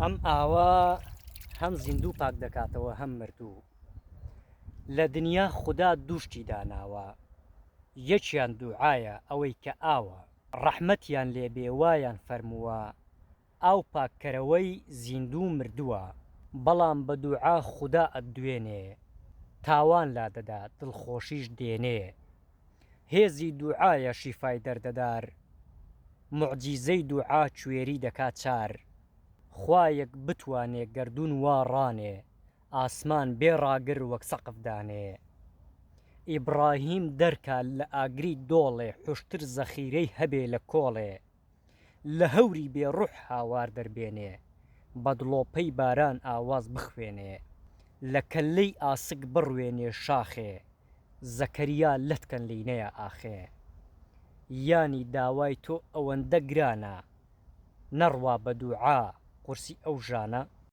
ئەم ئاوا هەم زیندوو پاک دەکاتەوە هەم مردوو. لە دنیا خودا دووشتی داناوە، یەکیان دووعایە ئەوەی کە ئاوە، ڕەحمەتیان لێبێ وایان فەرمووە ئاو پاککەرەوەی زیندوو مردووە، بەڵام بە دووعا خودا ئەتدوێنێ، تاوان لا دەدا دڵخۆشیش دێنێ. هێزی دووعایە شیفای دەردەدار، موعجیزەی دووعا کوێری دەکات چار. خوایەک بتوانێ گەردوون وا ڕانێ، ئاسمان بێ ڕاگر وەک سەقف دانێ. ئیبراهیم دەرکا لە ئاگری دۆڵێ، حوشتر زەخیرەی هەبێ لە کۆڵێ. لە هەوری بێڕوح هاوار دەربێنێ، بە دڵۆپەی باران ئاواز بخوێنێ. لە کەللەی ئاسک بڕوێنێ شاخێ، زەکەریا لەتکەن لینەیە ئاخێ. یانی داوای تۆ ئەوەندە گرانە، نەڕوا بە دووعا قورسی ئەو ژانە.